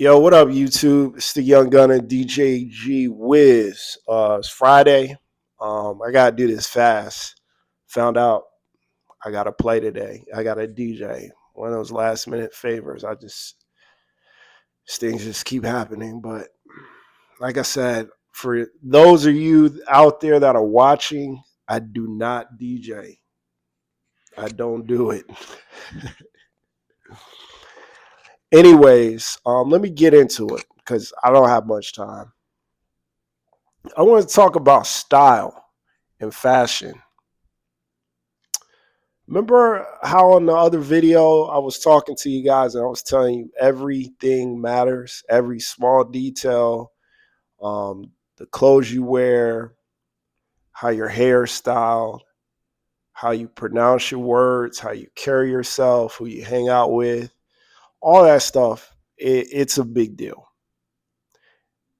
Yo, what up, YouTube? It's the young gunner, DJ G-Wiz. It's Friday. I gotta do this fast. Found out I gotta play today. I got a DJ. One of those last minute favors. Things just keep happening. But like I said, for those of you out there that are watching, I do not DJ. I don't do it. Anyways, let me get into it because I don't have much time. I want to talk about style and fashion. Remember how on the other video I was talking to you guys and I was telling you everything matters, every small detail, the clothes you wear, how your hair is styled, how you pronounce your words, how you carry yourself, who you hang out with, all that stuff. It's a big deal.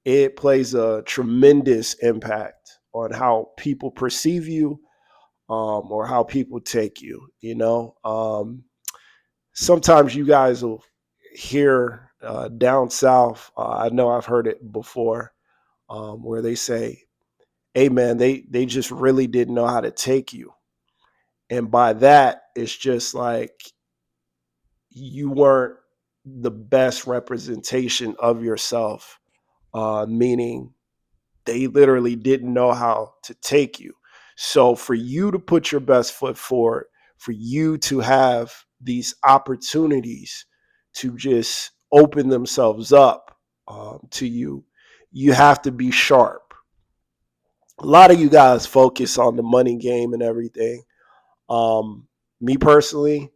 It plays a tremendous impact on how people perceive you, or how people take you. Sometimes you guys will hear down south. I know I've heard it before, where they say, "Hey, man, they just really didn't know how to take you," and by that, it's just like you weren't the best representation of yourself, meaning they literally didn't know how to take you. So for you to put your best foot forward, for you to have these opportunities to just open themselves up to you, you have to be sharp. A lot of you guys focus on the money game and everything. Um, Me personally,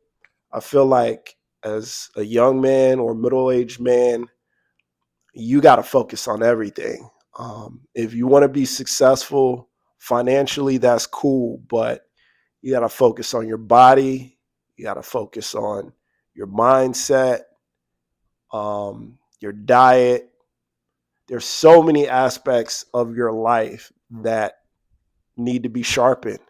I feel like as a young man or middle-aged man, you got to focus on everything. If you want to be successful financially, that's cool, but you got to focus on your body. You got to focus on your mindset, your diet. There's so many aspects of your life that need to be sharpened.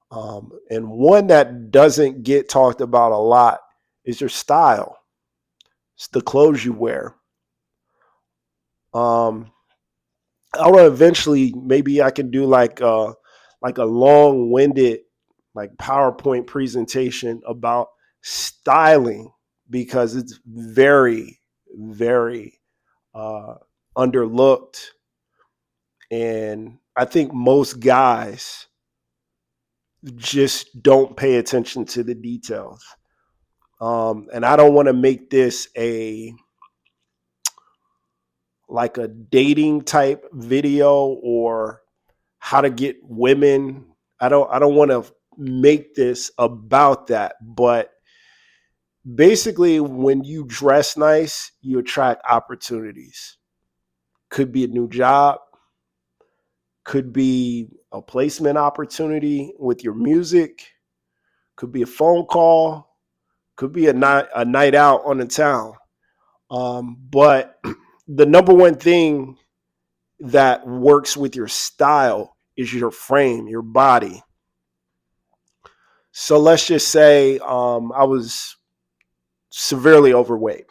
And one that doesn't get talked about a lot is your style. It's the clothes you wear. Um, I want to eventually, maybe I can do like a long-winded like PowerPoint presentation about styling because it's very uh, underlooked, and I think most guys just don't pay attention to the details. And I don't want to make this a like a dating type video or how to get women. I don't want to make this about that, but basically when you dress nice, you attract opportunities. Could be a new job, could be a placement opportunity with your music, could be a phone call, could be a night out on the town. But the number one thing that works with your style is your frame, your body. So let's just say I was severely overweight.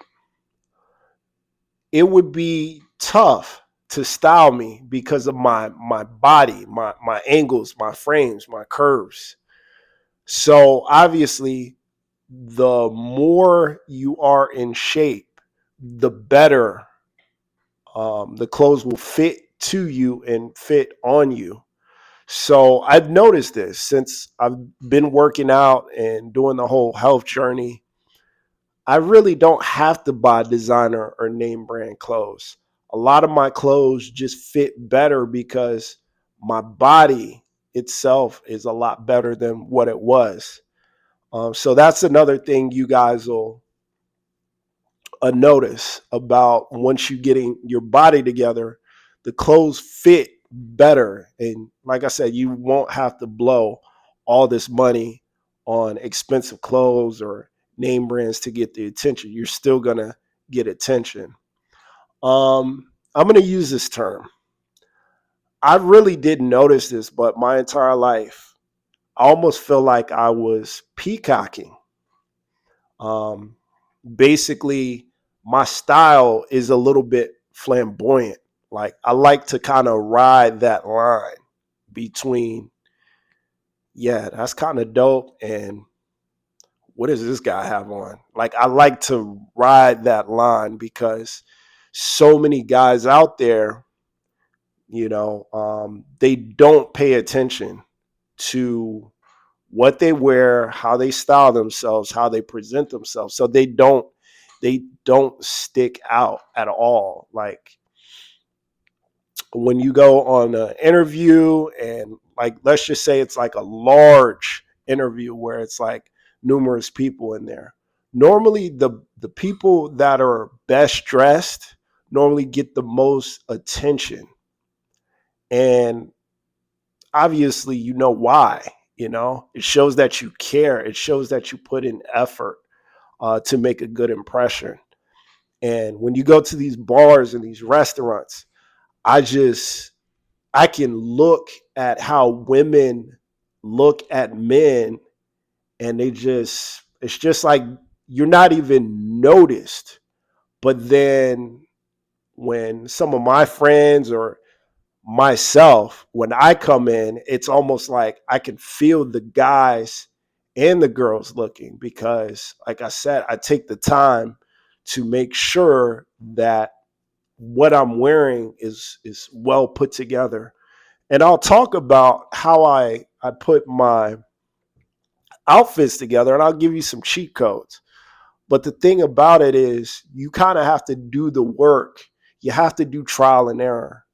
It would be tough to style me because of my body, my angles, my frames, my curves. So obviously, the more you are in shape, the better the clothes will fit to you and fit on you. So I've noticed this since I've been working out and doing the whole health journey. I really don't have to buy designer or name brand clothes. A lot of my clothes just fit better because my body itself is a lot better than what it was. So that's another thing you guys will notice about once you getting your body together, the clothes fit better. And like I said, you won't have to blow all this money on expensive clothes or name brands to get the attention. You're still gonna get attention. I'm gonna use this term. I really didn't notice this, but my entire life, I almost feel like I was peacocking. Um, Basically, my style is a little bit flamboyant. Like I like to kind of ride that line between, yeah, that's kind of dope, and what does this guy have on? Like I like to ride that line because so many guys out there, they don't pay attention to what they wear, how they style themselves, how they present themselves. So they don't stick out at all. Like when you go on an interview and like let's just say it's like a large interview where it's like numerous people in there. Normally the people that are best dressed normally get the most attention. And obviously you know why. It shows that you care. It shows that you put in effort to make a good impression. And when you go to these bars and these restaurants, I just I can look at how women look at men, and it's just like you're not even noticed. But then when some of my friends or myself, when I come in, it's almost like I can feel the guys and the girls looking because, like I said, I take the time to make sure that what I'm wearing is well put together. And I'll talk about how I put my outfits together, and I'll give you some cheat codes. But the thing about it is you kind of have to do the work. You have to do trial and error.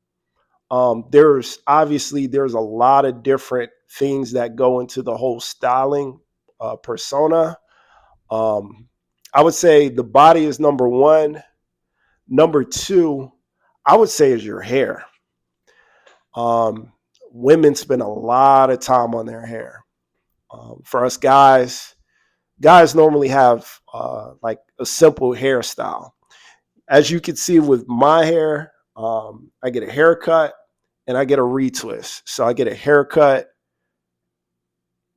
There's a lot of different things that go into the whole styling persona. Um, I would say the body is number one. Number two, I would say is your hair. Um, Women spend a lot of time on their hair. For us guys normally have like a simple hairstyle. As you can see with my hair, I get a haircut and I get a retwist. So I get a haircut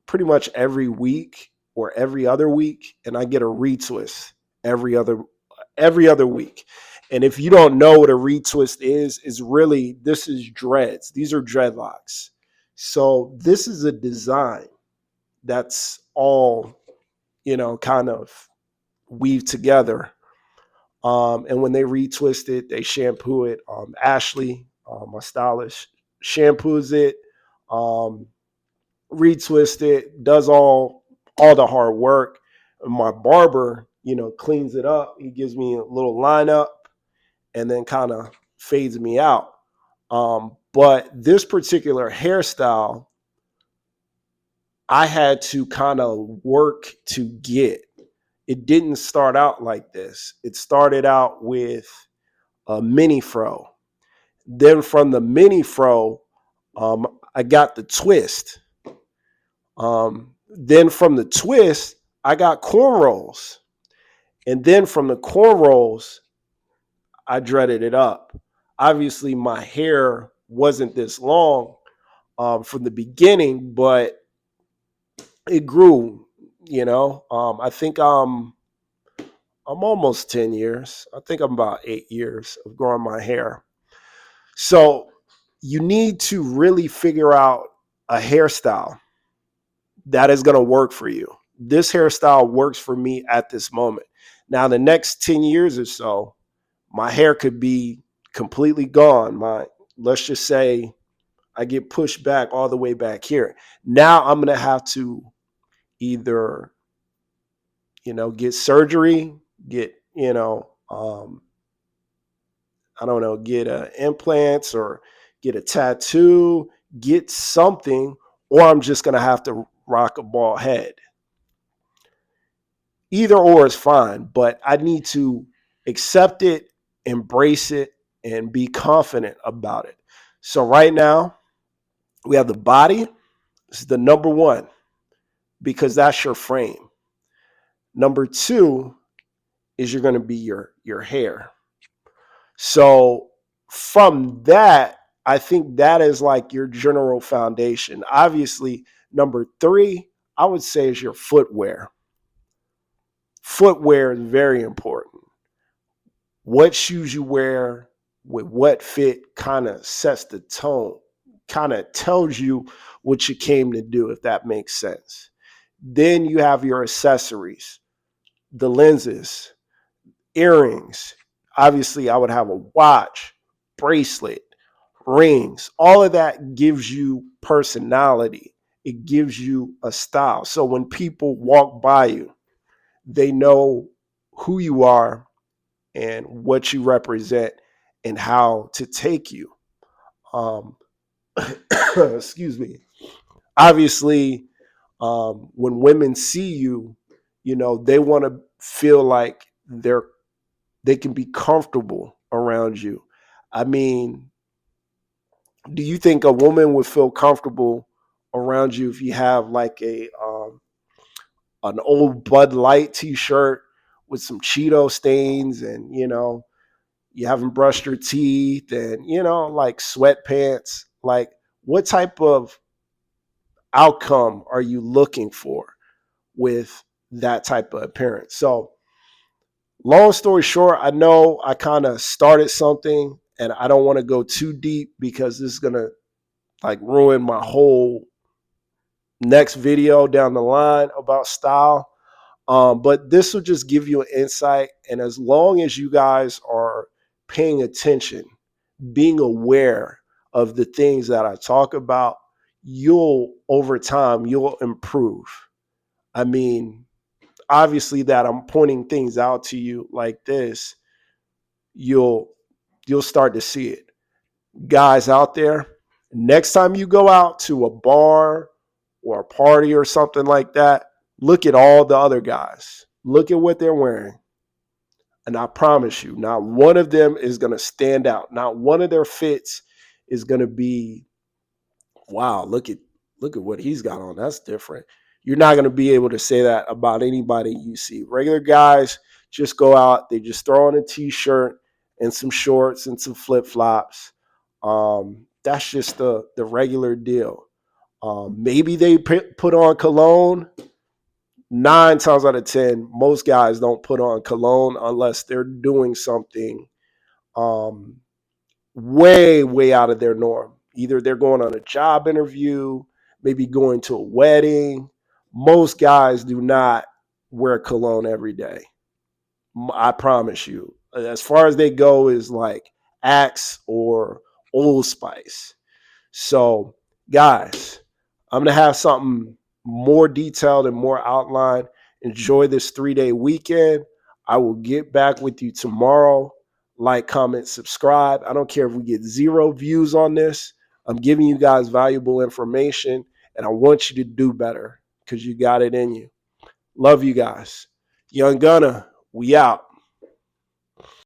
pretty much every week or every other week, and I get a retwist every other every other week. And if you don't know what a retwist is really this is dreads. These are dreadlocks. So this is a design that's all, kind of weave together. And when they retwist it, they shampoo it. Ashley, my stylist, shampoos it, um, retwist it, does all the hard work. And my barber, cleans it up. He gives me a little lineup and then kind of fades me out. But this particular hairstyle, I had to kind of work to get. It didn't start out like this. It started out with a mini fro. Then from the mini fro, I got the twist. Then from the twist, I got cornrows. And then from the cornrows, I dreaded it up. Obviously, my hair wasn't this long from the beginning, but it grew. I think I'm almost 10 years. I think I'm about 8 years of growing my hair. So you need to really figure out a hairstyle that is going to work for you. This hairstyle works for me at this moment. Now, the next 10 years or so, my hair could be completely gone. Let's just say I get pushed back all the way back here. Now I'm going to have to either, get surgery, get, I don't know, get implants or get a tattoo, get something, or I'm just going to have to rock a bald head. Either or is fine, but I need to accept it, embrace it, and be confident about it. So right now, we have the body. This is the number one because that's your frame. Number two is you're going to be your hair. So from that, I think that is like your general foundation. Obviously, number three, I would say is your footwear. Footwear is very important. what shoes you wear with what fit kind of sets the tone, kind of tells you what you came to do, if that makes sense. Then you have your accessories, the lenses, earrings. Obviously, I would have a watch, bracelet, rings. All of that gives you personality. It gives you a style. So when people walk by you, they know who you are and what you represent and how to take you. Um, excuse me. Obviously, when women see you, they want to feel like they can be comfortable around you. I mean, do you think a woman would feel comfortable around you if you have like a an old Bud Light T-shirt with some Cheeto stains, and you haven't brushed your teeth, and like sweatpants? Like, what type of outcome are you looking for with that type of appearance? So, long story short, I know I kind of started something, and I don't want to go too deep because this is gonna like ruin my whole next video down the line about style. But this will just give you an insight. And as long as you guys are paying attention, being aware of the things that I talk about, over time, you'll improve. I mean, obviously that I'm pointing things out to you like this, you'll start to see it. Guys out there, next time you go out to a bar or a party or something like that, look at all the other guys. Look at what they're wearing. And I promise you, not one of them is going to stand out. Not one of their fits is going to be, wow, look at what he's got on. That's different. You're not going to be able to say that about anybody you see. Regular guys just go out, they just throw on a t-shirt and some shorts and some flip-flops. That's just the regular deal. Maybe they put on cologne. 9 times out of 10, most guys don't put on cologne unless they're doing something um, way, way out of their norm. Either they're going on a job interview, maybe going to a wedding. Most guys do not wear cologne every day. I promise you. As far as they go is like Axe or Old Spice. So, guys, I'm going to have something more detailed and more outlined. Enjoy this 3-day weekend. I will get back with you tomorrow. Like, comment, subscribe. I don't care if we get 0 views on this. I'm giving you guys valuable information, and I want you to do better because you got it in you. Love you guys. Young Gunna, we out.